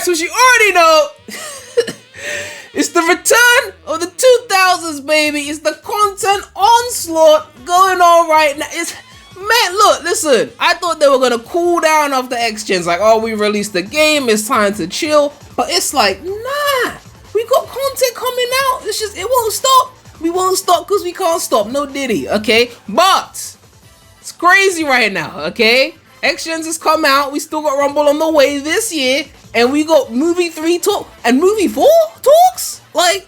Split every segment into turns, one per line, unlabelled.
Alright, so you already know, it's the return of the 2000s, baby. It's the content onslaught going on right now. Man, look, listen, I thought they were gonna cool down after X-Gens, like, oh, we released the game, it's time to chill, but it's like, nah, we got content coming out, it's just, it won't stop. We won't stop because we can't stop, no diddy, okay? But, it's crazy right now, okay? X-Gens has come out, we still got Rumble on the way this year, and we got Movie 3 talk, and Movie 4 talks? Like,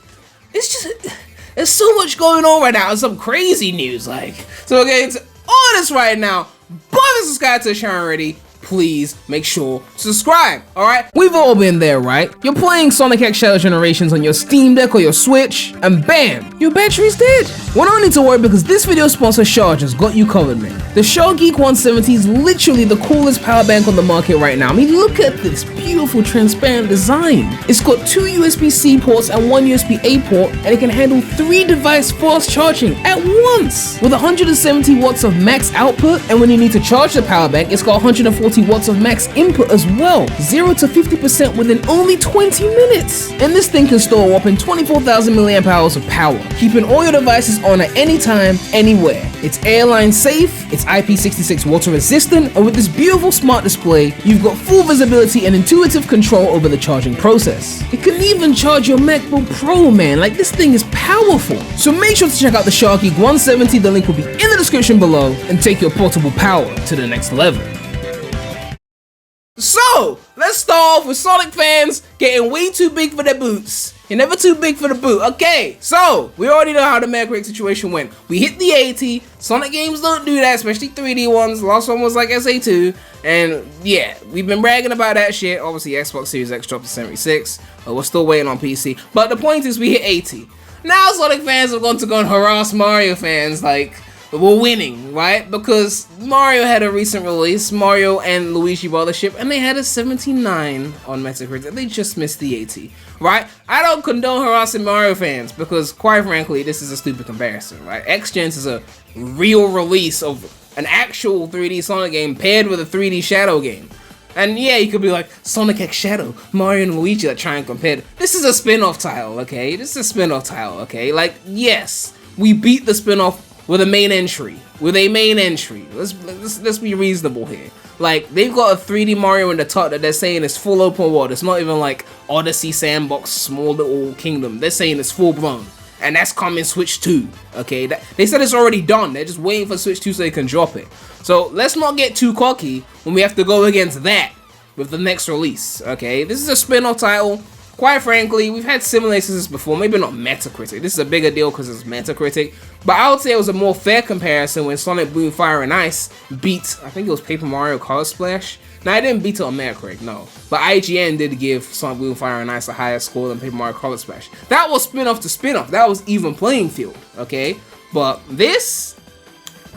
it's just, there's so much going on right now, and some crazy news, like, so we're getting into all this right now. But if you subscribe to the channel already, please make sure to subscribe, alright? We've all been there, right? You're playing Sonic X Shadow Generations on your Steam Deck or your Switch, and bam, your battery's dead. Well, no need to worry because this video sponsor Charge has got you covered, man. The Shark Geek 170 is literally the coolest power bank on the market right now. I mean, look at this beautiful transparent design. It's got 2 USB-C ports and 1 USB-A port, and it can handle 3 device fast charging at once. With 170 watts of max output, and when you need to charge the power bank, it's got 140 watts of max input as well. 0 to 50% within only 20 minutes. And this thing can store a whopping 24,000 milliamp hours of power, keeping all your devices on at any time, anywhere. It's airline safe, it's IP66 water resistant, and with this beautiful smart display, you've got full visibility and intuitive control over the charging process. It can even charge your MacBook Pro, man. Like, this thing is powerful. So make sure to check out the Shark Geek 170, the link will be in the description below, and take your portable power to the next level. So, let's start off with Sonic fans getting way too big for their boots. You're never too big for the boot. Okay, so, we already know how the Metacritic situation went. We hit the 80, Sonic games don't do that, especially 3D ones. The last one was like SA2, and yeah, we've been bragging about that shit. Obviously, Xbox Series X dropped to 76, but we're still waiting on PC. But the point is, we hit 80. Now Sonic fans are going to go and harass Mario fans like, we're winning, right? Because Mario had a recent release, Mario and Luigi Brothership, and they had a 79 on Metacritic. They just missed the 80, right? I don't condone harassing Mario fans because, quite frankly, this is a stupid comparison, right? X-Gens is a real release of an actual 3D Sonic game paired with a 3D Shadow game. And yeah, you could be like, Sonic X Shadow, Mario and Luigi, that try and compare. This is a spin-off title, okay? This is a spin-off title, okay? Like, yes, we beat the spin-off with a main entry. Let's be reasonable here. Like, they've got a 3D Mario in the top that they're saying is full open world. It's not even like Odyssey Sandbox, small little kingdom. They're saying it's full blown. And that's coming Switch 2, okay? They said it's already done. They're just waiting for Switch 2 so they can drop it. So let's not get too cocky when we have to go against that with the next release, okay? This is a spin-off title. Quite frankly, we've had similar instances before, maybe not Metacritic. This is a bigger deal because it's Metacritic. But I would say it was a more fair comparison when Sonic Boom Fire and Ice beat, I think it was Paper Mario Color Splash. Now, I didn't beat it on Metacritic, no. But IGN did give Sonic Boom Fire and Ice a higher score than Paper Mario Color Splash. That was spin-off to spin-off. That was even playing field, okay? But this,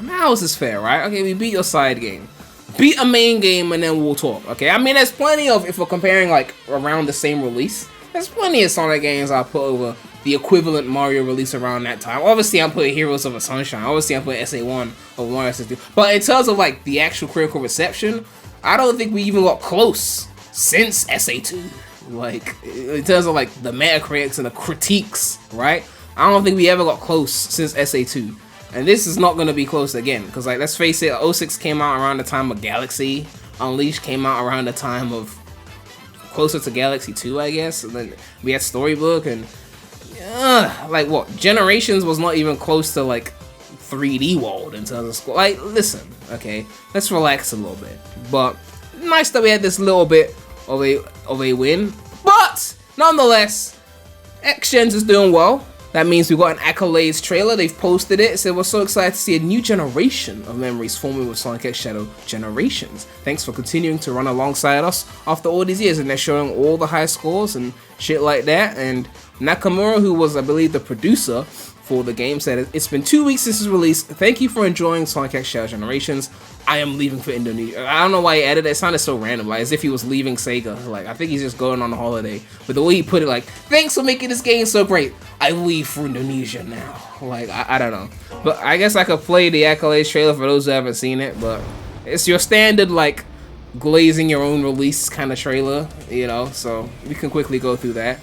now this is fair, right? Okay, we beat your side game. Beat a main game and then we'll talk, okay? I mean, there's plenty of, if we're comparing like around the same release, there's plenty of Sonic games I'll put over the equivalent Mario release around that time. Obviously, I'm putting Heroes of the Sunshine. Obviously, I'm putting SA1 over Mario 62. But in terms of like the actual critical reception, I don't think we even got close since SA2. Like, in terms of like the Metacritics and the critiques, right? I don't think we ever got close since SA2. And this is not going to be close again, because like, let's face it, 06 came out around the time of Galaxy. Unleashed came out around the time of closer to Galaxy 2, I guess. And then we had Storybook, and like what? Generations was not even close to like 3D World in terms of score. Like, listen, okay, let's relax a little bit. But nice that we had this little bit of a win. But nonetheless, X-Gens is doing well. That means we've got an Accolades trailer. They've posted it. It said, we're so excited to see a new generation of memories forming with Sonic X Shadow Generations. Thanks for continuing to run alongside us after all these years. And they're showing all the high scores and shit like that. And Nakamura, who was, I believe, the producer for the game, said, it's been 2 weeks since its release. Thank you for enjoying Sonic X Shadow Generations. I am leaving for Indonesia. I don't know why he added it. It sounded so random, like as if he was leaving Sega. Like, I think he's just going on a holiday. But the way he put it, like, thanks for making this game so great. I leave for Indonesia now. Like, I don't know. But I guess I could play the Accolades trailer for those who haven't seen it. But it's your standard, like, glazing your own release kind of trailer, you know, so we can quickly go through that.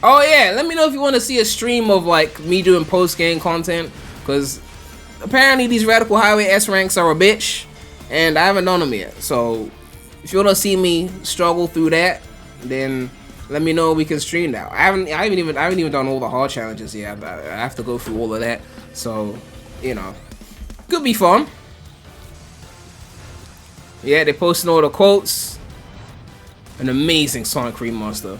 Oh yeah, let me know if you want to see a stream of like me doing post-game content, because apparently these Radical Highway S ranks are a bitch, and I haven't done them yet. So if you want to see me struggle through that, then let me know, we can stream now. I haven't even done all the hard challenges yet. I have to go through all of that, so you know, could be fun. Yeah, they're posting all the quotes. An amazing Sonic remaster.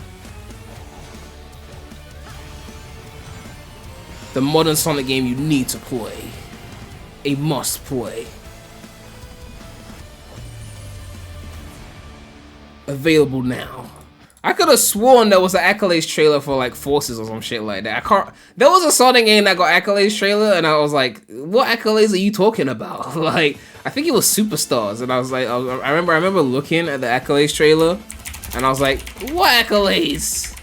The modern Sonic game you need to play. A must play. Available now. I could have sworn there was an Accolades trailer for like Forces or some shit like that. I can't. There was a Sonic game that got Accolades trailer, and I was like, "What Accolades are you talking about?" Like, I think it was Superstars, and I was like, I remember looking at the Accolades trailer, and I was like, "What Accolades?"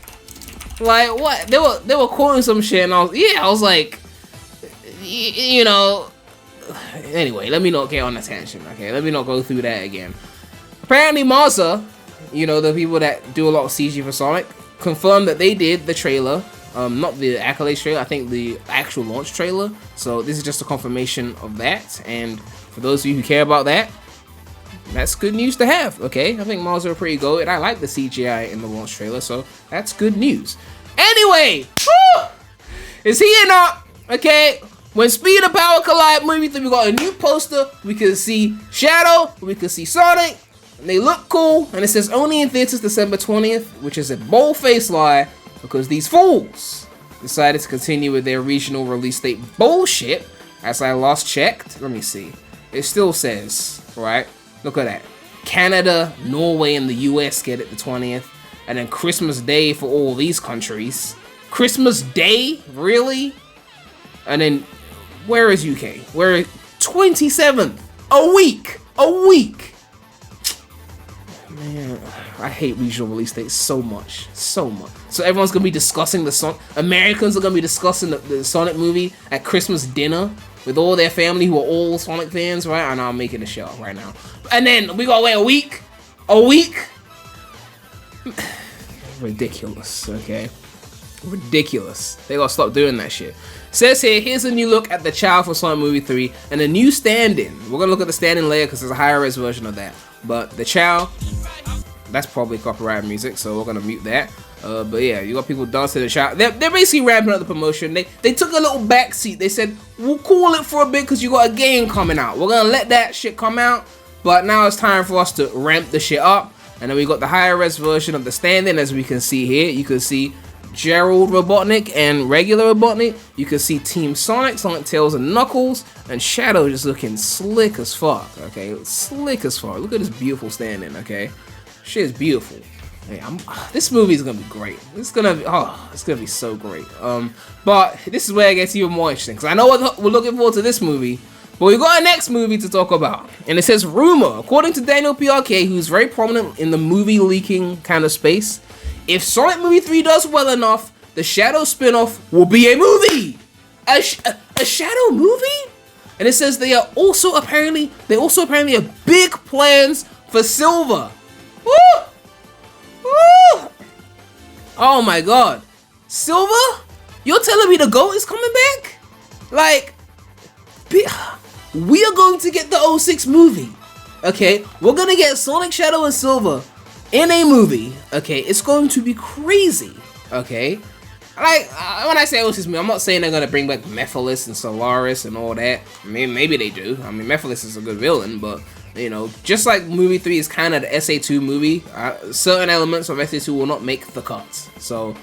Like, what? They were quoting some shit, and I was like, you know. Anyway, let me not get on a tangent. Okay, let me not go through that again. Apparently, Marza, you know, the people that do a lot of CG for Sonic, confirmed that they did the trailer. Not the Accolades trailer, I think the actual launch trailer. So this is just a confirmation of that. And for those of you who care about that, that's good news to have, okay? I think Marza are pretty good. I like the CGI in the launch trailer, so that's good news. Anyway, woo! It's here or not, okay? When Speed and Power collide movie 3, we got a new poster. We can see Shadow, we can see Sonic, and they look cool. And it says only in theaters December 20th, which is a bold-faced lie because these fools decided to continue with their regional release date bullshit. As I last checked, let me see. It still says, right? Look at that. Canada, Norway, and the US get it the 20th. And then Christmas Day for all these countries. Christmas Day? Really? And then, where is UK? Where is 27th? A week! A week! Man, I hate regional release dates so much. So much. So everyone's gonna be discussing the Sonic. Americans are gonna be discussing the Sonic movie at Christmas dinner with all their family who are all Sonic fans, right? I know I'm making a show right now. And then we gotta wait a week? A week? Ridiculous, okay? Ridiculous. They gotta stop doing that shit. Says here, here's a new look at the child for Sonic Movie 3 and a new stand-in. We're gonna look at the stand-in later because there's a higher res version of that. But the child, that's probably copyright music, so we're gonna mute that. But yeah, you got people dancing the child. They're basically ramping up the promotion. They took a little backseat. They said, we'll cool it for a bit because you got a game coming out. We're gonna let that shit come out, but now it's time for us to ramp the shit up. And then we got the higher res version of the stand-in, as we can see here. You can see Gerald Robotnik and regular Robotnik. You can see Team Sonic, Sonic, Tails, and Knuckles, and Shadow just looking slick as fuck, okay? Slick as fuck. Look at this beautiful stand-in, okay? Shit is beautiful. Hey, this movie is gonna be great. It's gonna be so great. But this is where it gets even more interesting, because I know we're looking forward to this movie, but we got our next movie to talk about. And it says, rumor, according to Daniel PRK, who's very prominent in the movie leaking kind of space, if Sonic Movie 3 does well enough, the Shadow spin-off will be a movie! A Shadow movie? And it says they also apparently have big plans for Silver. Woo! Woo! Oh my god. Silver? You're telling me the GOAT is coming back? Like, we are going to get the 06 movie. Okay? We're gonna get Sonic, Shadow, and Silver in a movie. Okay? It's going to be crazy. Okay? Like, when I say 06 movie, I'm not saying they're gonna bring back Mephiles and Solaris and all that. I mean, maybe they do. I mean, Mephiles is a good villain, but you know, just like movie 3 is kind of the SA2 movie, certain elements of SA2 will not make the cuts. So,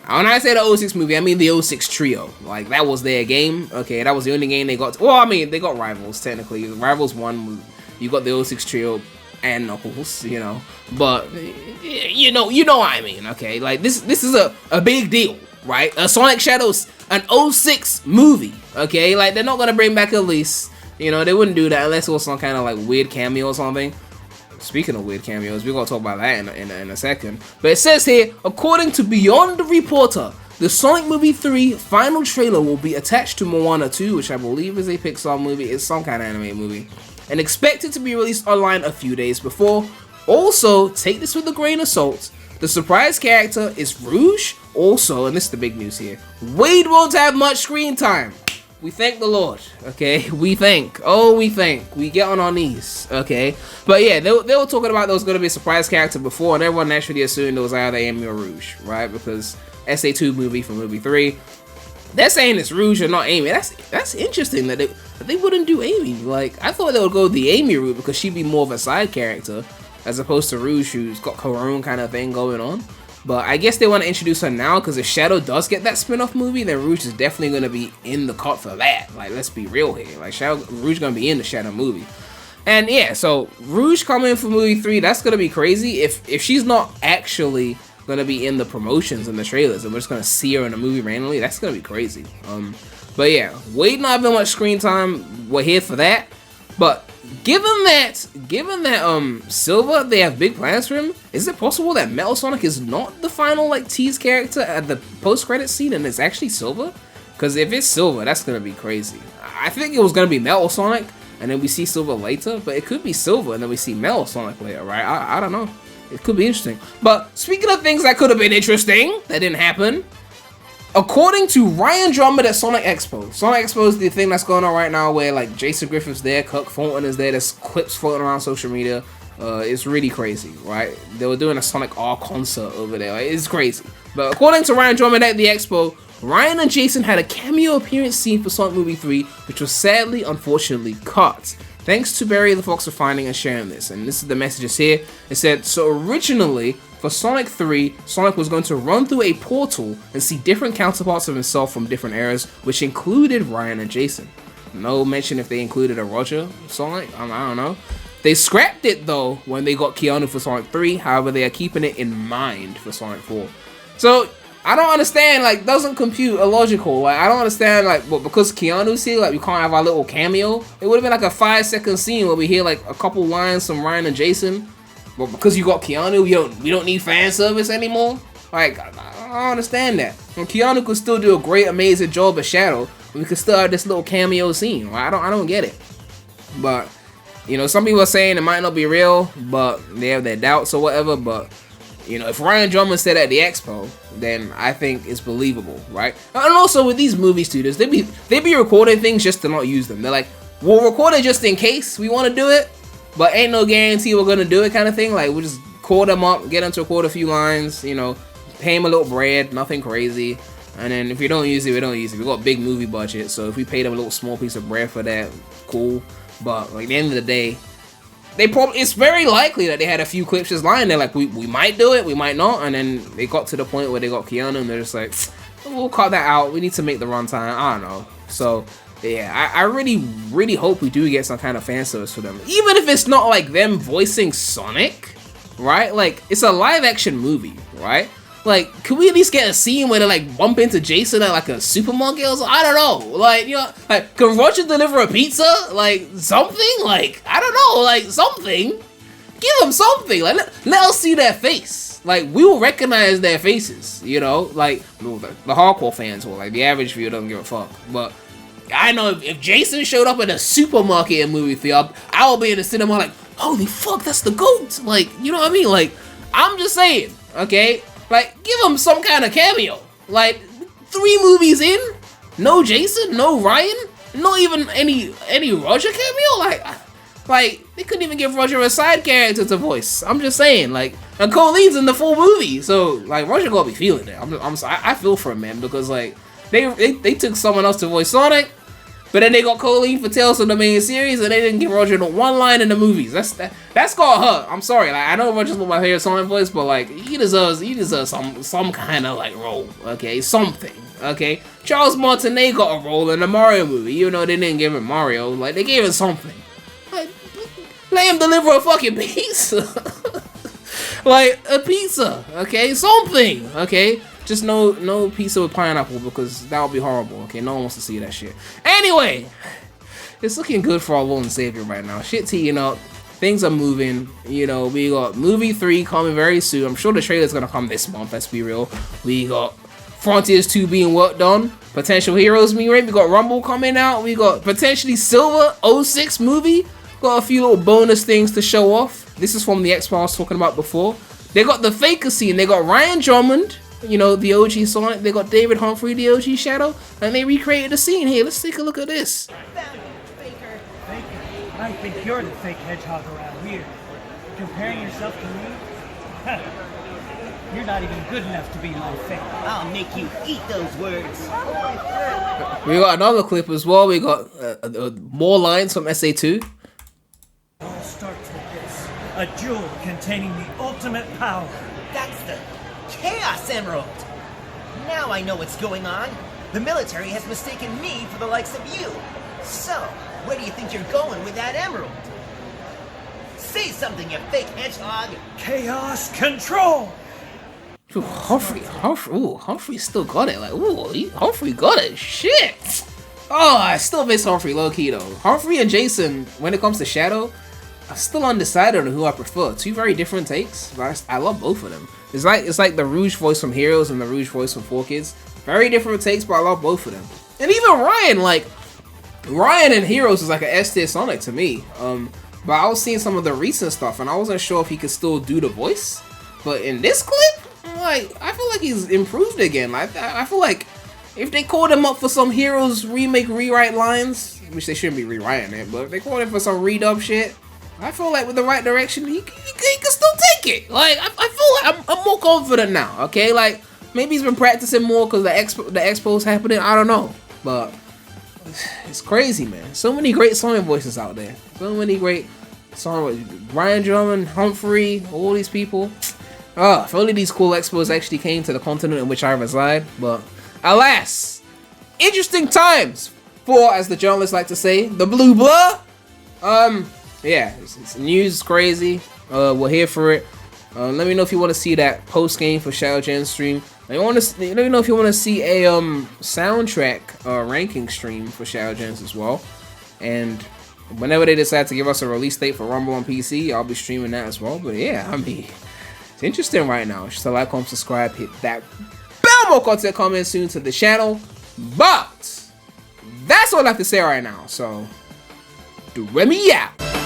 when I say the 06 movie, I mean the 06 trio. Like, that was their game. Okay, that was the only game they got. Well, I mean, they got Rivals, technically. Rivals 1, you got the 06 trio and Knuckles, you know. But, you know what I mean, okay? Like, this is a big deal, right? A Sonic Shadows, an 06 movie, okay? Like, they're not gonna bring back Elise. You know, they wouldn't do that unless it was some kind of like weird cameo or something. Speaking of weird cameos, we're gonna talk about that in a second. But it says here, according to Beyond the Reporter, the Sonic Movie 3 final trailer will be attached to Moana 2, which I believe is a Pixar movie. It's some kind of anime movie. and expected to be released online a few days before. Also, take this with a grain of salt. The surprise character is Rouge. Also, and this is the big news here, Wade won't have much screen time. We thank the Lord, okay? We get on our knees, okay? But yeah, they were talking about there was going to be a surprise character before, and everyone naturally assumed it was either Amy or Rouge, right? Because SA2 movie from movie 3, they're saying it's Rouge or not Amy. That's interesting that they wouldn't do Amy. Like, I thought they would go the Amy route because she'd be more of a side character as opposed to Rouge, who's got her own kind of thing going on. But I guess they want to introduce her now because if Shadow does get that spin-off movie, then Rouge is definitely going to be in the cut for that. Like, let's be real here. Like, Rouge going to be in the Shadow movie. And yeah, so Rouge coming for movie 3, that's going to be crazy. If she's not actually going to be in the promotions and the trailers and we're just going to see her in a movie randomly, that's going to be crazy. But yeah, Wade not having much screen time, we're here for that. But given that Silver, they have big plans for him, is it possible that Metal Sonic is not the final like tease character at the post-credit scene and it's actually Silver? Because if it's Silver, that's gonna be crazy. I think it was gonna be Metal Sonic and then we see Silver later, but it could be Silver and then we see Metal Sonic later, right? I don't know. It could be interesting. But speaking of things that could have been interesting that didn't happen, according to Ryan Drummond at Sonic Expo is the thing that's going on right now where like Jason Griffith's there, Kirk Thornton is there, there's clips floating around social media. It's really crazy, right? They were doing a Sonic R concert over there. Like, it's crazy. But according to Ryan Drummond at the Expo, Ryan and Jason had a cameo appearance scene for Sonic Movie 3, which was sadly, unfortunately, cut. Thanks to Barry the Fox for finding and sharing this. And this is the messages here. It said, so originally, for Sonic 3, Sonic was going to run through a portal and see different counterparts of himself from different eras, which included Ryan and Jason. No mention if they included a Roger Sonic, I don't know. They scrapped it though when they got Keanu for Sonic 3, however they are keeping it in mind for Sonic 4. So, I don't understand, like, doesn't compute illogical. Like, I don't understand, like, well, because Keanu's here, like, we can't have our little cameo. It would have been like a 5-second scene where we hear, like, a couple lines from Ryan and Jason. But because you got Keanu, we don't need fan service anymore? Like, I don't understand that. And Keanu could still do a great, amazing job as Shadow, we could still have this little cameo scene. Right? I don't get it. But, you know, some people are saying it might not be real, but they have their doubts or whatever, but... You know, if Ryan Drummond said at the Expo, then I think it's believable, right? And also with these movie studios, they be recording things just to not use them. They're like, we'll record it just in case we want to do it, but ain't no guarantee we're gonna do it, kind of thing. Like, we'll just call them up, get them to record a few lines, you know, pay them a little bread, nothing crazy. And then if we don't use it, we don't use it. We got a big movie budget, so if we pay them a little small piece of bread for that, cool. But like, at the end of the day, it's very likely that they had a few clips just lying there, like, we might do it, we might not, and then they got to the point where they got Keanu, and they're just like, we'll cut that out, we need to make the runtime, I don't know. So, yeah, I really, really hope we do get some kind of fan service for them. Even if it's not, like, them voicing Sonic, right? Like, it's a live-action movie, right? Like, could we at least get a scene where they, like, bump into Jason at, like, a supermarket or something? I don't know. Like, you know, like, can Roger deliver a pizza? Like, something? Like, I don't know. Like, something. Give them something. Like, let us see their face. Like, we will recognize their faces, you know? Like, the hardcore fans will. Like, the average viewer doesn't give a fuck. But I know if Jason showed up at a supermarket in movie theater, I will be in the cinema like, holy fuck, that's the GOAT. Like, you know what I mean? Like, I'm just saying, okay? Like, give him some kind of cameo. Like, 3 movies in, no Jason, no Ryan, not even any Roger cameo. Like they couldn't even give Roger a side character to voice. I'm just saying, like, and Colleen's in the full movie, so like Roger gonna be feeling it. I'm sorry, I feel for him, man, because like they took someone else to voice Sonic. But then they got Colleen for Tales from the main series, and they didn't give Roger one line in the movies. That's gonna hurt. I'm sorry. Like, I know Roger's not my favorite Sonic voice, but like he deserves some kind of like role. Okay, something. Okay, Charles Martinet got a role in the Mario movie, even though they didn't give him Mario. Like, they gave him something. Like, let him deliver a fucking pizza. Like, a pizza. Okay, something. Okay. Just no pizza with pineapple, because that would be horrible, okay? No one wants to see that shit. Anyway, it's looking good for our Lord and Savior right now. Shit teeing up. Things are moving. You know, we got movie 3 coming very soon. I'm sure the trailer's gonna come this month, let's be real. We got Frontiers 2 being worked on. Potential Heroes being ready. We got Rumble coming out. We got potentially Silver 06 movie. Got a few little bonus things to show off. This is from the expo I was talking about before. They got the Faker scene. They got Ryan Drummond, you know, the OG Sonic. They got David Humphrey, the OG Shadow. And they recreated the scene here. Let's take a look at this.
Found you, Faker.
Faker? I think you're the fake hedgehog around here. Comparing yourself to me? You're not even good enough to be my fake.
I'll make you eat those words.
We got another clip as well. We got more lines from SA2.
All starts with this. A jewel containing the ultimate power.
That's the Chaos Emerald. Now I know what's going on. The military has mistaken me for the likes of you. So, where do you think you're going with that emerald? Say something, you fake hedgehog.
Chaos control!
Ooh, Humphrey still got it. Like, ooh, Humphrey got it. Shit. Oh, I still miss Humphrey low key though. Humphrey and Jason, when it comes to Shadow, I'm still undecided on who I prefer. Two very different takes, but I love both of them. It's like the Rouge voice from Heroes and the Rouge voice from 4Kids. Very different takes, but I love both of them. And even Ryan, like Ryan in Heroes is like an S tier Sonic to me. But I was seeing some of the recent stuff, and I wasn't sure if he could still do the voice. But in this clip, like, I feel like he's improved again. Like, I feel like if they called him up for some Heroes remake rewrite lines, which they shouldn't be rewriting it, but if they called him for some redub shit, I feel like with the right direction, he can still take it. Like, I feel like I'm more confident now. Okay, like maybe he's been practicing more because the expo's happening. I don't know, but it's crazy, man. So many great Sonic voices out there. So many great Sonic. Ryan Drummond, Humphrey, all these people. Oh, if only these cool expos actually came to the continent in which I reside. But alas, interesting times for, as the journalists like to say, the blue blur. Yeah, it's news crazy. We're here for it. Let me know if you want to see that post game for Shadow Gen stream. Let me know if you want to see a soundtrack ranking stream for Shadow Gens as well. And whenever they decide to give us a release date for Rumble on PC, I'll be streaming that as well. But yeah, I mean, it's interesting right now. Just a like, comment, subscribe, hit that bell. More content coming soon to the channel. But that's all I have to say right now. So, Premy out.